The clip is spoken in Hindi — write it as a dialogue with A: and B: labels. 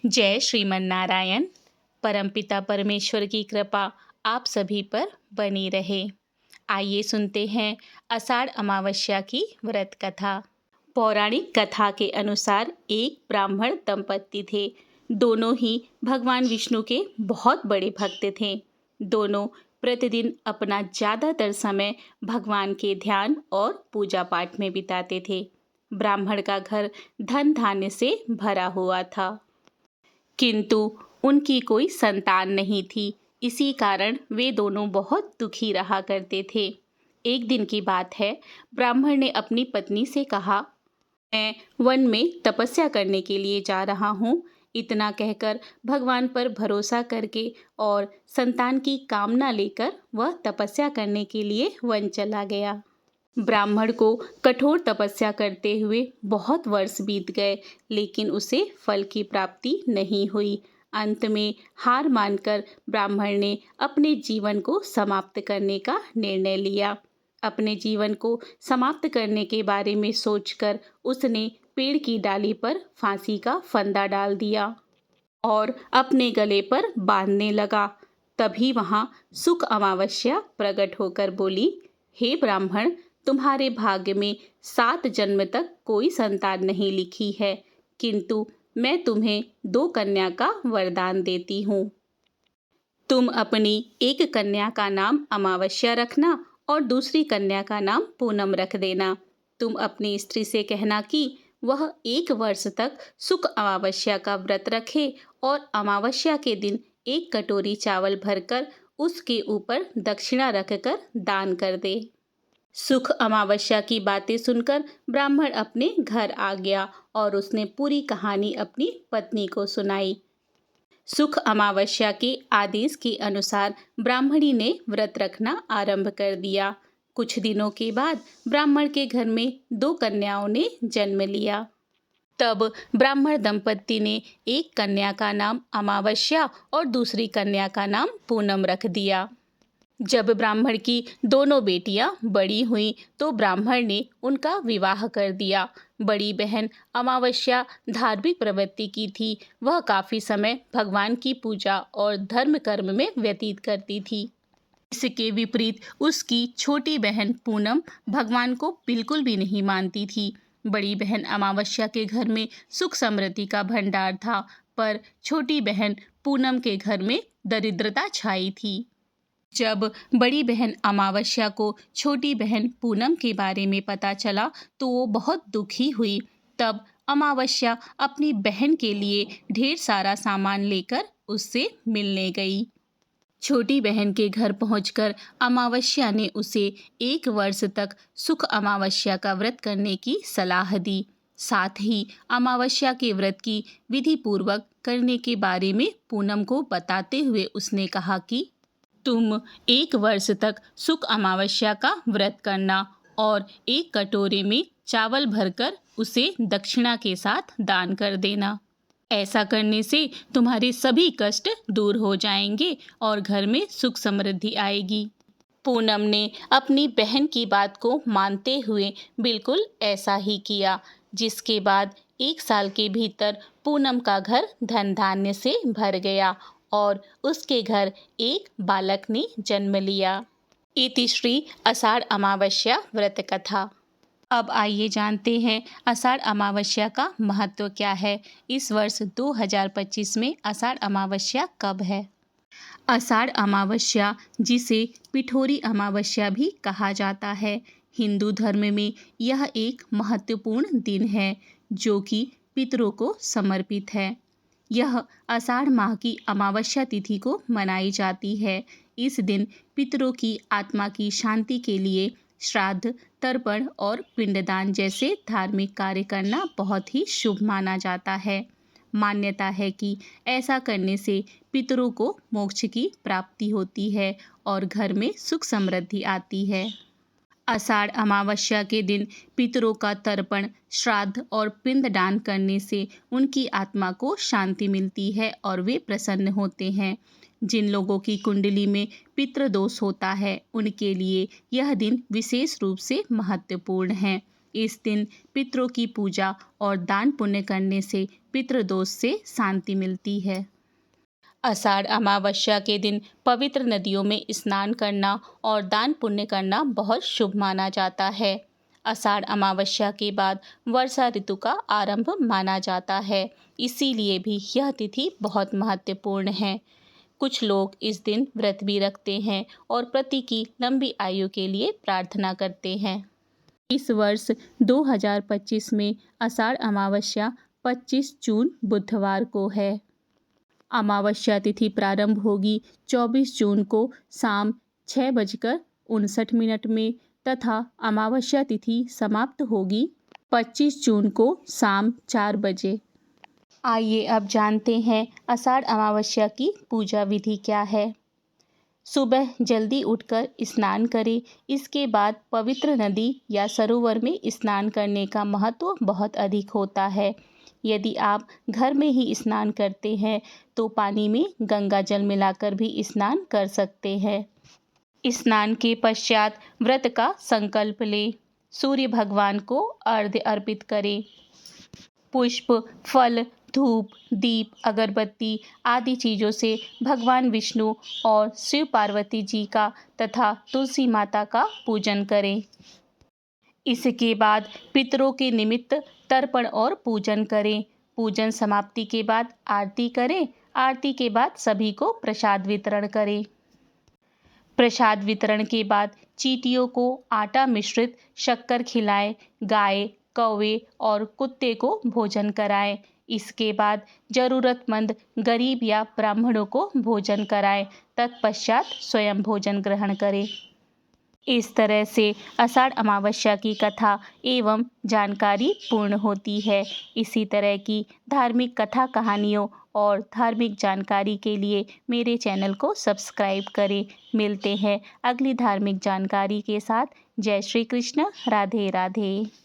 A: जय श्रीमन नारायण। परमपिता परमेश्वर की कृपा आप सभी पर बनी रहे। आइए सुनते हैं आषाढ़ अमावस्या की व्रत कथा। पौराणिक कथा के अनुसार एक ब्राह्मण दंपत्ति थे। दोनों ही भगवान विष्णु के बहुत बड़े भक्त थे। दोनों प्रतिदिन अपना ज़्यादातर समय भगवान के ध्यान और पूजा पाठ में बिताते थे। ब्राह्मण का घर धन धान्य से भरा हुआ था, किंतु उनकी कोई संतान नहीं थी। इसी कारण वे दोनों बहुत दुखी रहा करते थे। एक दिन की बात है, ब्राह्मण ने अपनी पत्नी से कहा, मैं वन में तपस्या करने के लिए जा रहा हूँ। इतना कहकर भगवान पर भरोसा करके और संतान की कामना लेकर वह तपस्या करने के लिए वन चला गया। ब्राह्मण को कठोर तपस्या करते हुए बहुत वर्ष बीत गए, लेकिन उसे फल की प्राप्ति नहीं हुई। अंत में हार मानकर ब्राह्मण ने अपने जीवन को समाप्त करने का निर्णय लिया। अपने जीवन को समाप्त करने के बारे में सोचकर उसने पेड़ की डाली पर फांसी का फंदा डाल दिया और अपने गले पर बांधने लगा। तभी वहाँ सुख अमावस्या प्रकट होकर बोली, हे ब्राह्मण, तुम्हारे भाग्य में 7 जन्म तक कोई संतान नहीं लिखी है, किंतु मैं तुम्हें 2 कन्या का वरदान देती हूँ। तुम अपनी एक कन्या का नाम अमावस्या रखना और दूसरी कन्या का नाम पूनम रख देना। तुम अपनी स्त्री से कहना कि वह 1 वर्ष तक सुख अमावस्या का व्रत रखे और अमावस्या के दिन 1 कटोरी चावल भरकर उसके ऊपर दक्षिणा रखकर दान कर दे। सुख अमावस्या की बातें सुनकर ब्राह्मण अपने घर आ गया और उसने पूरी कहानी अपनी पत्नी को सुनाई। सुख अमावस्या के आदेश के अनुसार ब्राह्मणी ने व्रत रखना आरंभ कर दिया। कुछ दिनों के बाद ब्राह्मण के घर में 2 कन्याओं ने जन्म लिया। तब ब्राह्मण दंपत्ति ने एक कन्या का नाम अमावस्या और दूसरी कन्या का नाम पूनम रख दिया। जब ब्राह्मण की दोनों बेटियां बड़ी हुईं तो ब्राह्मण ने उनका विवाह कर दिया। बड़ी बहन अमावस्या धार्मिक प्रवृत्ति की थी। वह काफ़ी समय भगवान की पूजा और धर्म कर्म में व्यतीत करती थी। इसके विपरीत उसकी छोटी बहन पूनम भगवान को बिल्कुल भी नहीं मानती थी। बड़ी बहन अमावस्या के घर में सुख समृद्धि का भंडार था, पर छोटी बहन पूनम के घर में दरिद्रता छाई थी। जब बड़ी बहन अमावस्या को छोटी बहन पूनम के बारे में पता चला तो वो बहुत दुखी हुई। तब अमावस्या अपनी बहन के लिए ढेर सारा सामान लेकर उससे मिलने गई। छोटी बहन के घर पहुंचकर अमावस्या ने उसे 1 वर्ष तक सुख अमावस्या का व्रत करने की सलाह दी। साथ ही अमावस्या के व्रत की विधि पूर्वक करने के बारे में पूनम को बताते हुए उसने कहा कि तुम 1 वर्ष तक सुख अमावस्या का व्रत करना और 1 कटोरे में चावल भरकर उसे दक्षिणा के साथ दान कर देना। ऐसा करने से तुम्हारे सभी कष्ट दूर हो जाएंगे और घर में सुख समृद्धि आएगी। पूनम ने अपनी बहन की बात को मानते हुए बिल्कुल ऐसा ही किया, जिसके बाद 1 साल के भीतर पूनम का घर धन धान्य से भर गया और उसके घर एक बालक ने जन्म लिया। इति श्री आषाढ़ अमावस्या व्रत कथा। अब आइए जानते हैं आषाढ़ अमावस्या का महत्व क्या है। इस वर्ष 2025 में आषाढ़ अमावस्या कब है? आषाढ़ अमावस्या, जिसे पिठोरी अमावस्या भी कहा जाता है, हिंदू धर्म में यह एक महत्वपूर्ण दिन है जो कि पितरों को समर्पित है। यह आषाढ़ माह की अमावस्या तिथि को मनाई जाती है। इस दिन पितरों की आत्मा की शांति के लिए श्राद्ध, तर्पण और पिंडदान जैसे धार्मिक कार्य करना बहुत ही शुभ माना जाता है। मान्यता है कि ऐसा करने से पितरों को मोक्ष की प्राप्ति होती है और घर में सुख समृद्धि आती है। आषाढ़ अमावस्या के दिन पितरों का तर्पण, श्राद्ध और पिंडदान करने से उनकी आत्मा को शांति मिलती है और वे प्रसन्न होते हैं। जिन लोगों की कुंडली में पितृदोष होता है, उनके लिए यह दिन विशेष रूप से महत्वपूर्ण है। इस दिन पितरों की पूजा और दान पुण्य करने से पितृदोष से शांति मिलती है। आषाढ़ अमावस्या के दिन पवित्र नदियों में स्नान करना और दान पुण्य करना बहुत शुभ माना जाता है। आषाढ़ अमावस्या के बाद वर्षा ऋतु का आरंभ माना जाता है, इसीलिए भी यह तिथि बहुत महत्वपूर्ण है। कुछ लोग इस दिन व्रत भी रखते हैं और पति की लंबी आयु के लिए प्रार्थना करते हैं। इस वर्ष 2025 में आषाढ़ अमावस्या 25 जून बुधवार को है। अमावस्या तिथि प्रारंभ होगी 24 जून को शाम 6:59 में तथा अमावस्या तिथि समाप्त होगी 25 जून को शाम 4 बजे। आइए अब जानते हैं आषाढ़ अमावस्या की पूजा विधि क्या है। सुबह जल्दी उठकर स्नान करें। इसके बाद पवित्र नदी या सरोवर में स्नान करने का महत्व बहुत अधिक होता है। यदि आप घर में ही स्नान करते हैं तो पानी में गंगा जल मिलाकर भी स्नान कर सकते हैं। स्नान के पश्चात व्रत का संकल्प लें। सूर्य भगवान को अर्घ्य अर्पित करें। पुष्प, फल, धूप, दीप, अगरबत्ती आदि चीज़ों से भगवान विष्णु और शिव पार्वती जी का तथा तुलसी माता का पूजन करें। इसके बाद पितरों के निमित्त तर्पण और पूजन करें। पूजन समाप्ति के बाद आरती करें। आरती के बाद सभी को प्रसाद वितरण करें। प्रसाद वितरण के बाद चींटियों को आटा मिश्रित शक्कर खिलाएं। गाय, कौवे और कुत्ते को भोजन कराएं। इसके बाद जरूरतमंद गरीब या ब्राह्मणों को भोजन कराएं। तत्पश्चात स्वयं भोजन ग्रहण करें। इस तरह से आषाढ़ अमावस्या की कथा एवं जानकारी पूर्ण होती है। इसी तरह की धार्मिक कथा कहानियों और धार्मिक जानकारी के लिए मेरे चैनल को सब्सक्राइब करें। मिलते हैं अगली धार्मिक जानकारी के साथ। जय श्री कृष्ण। राधे राधे।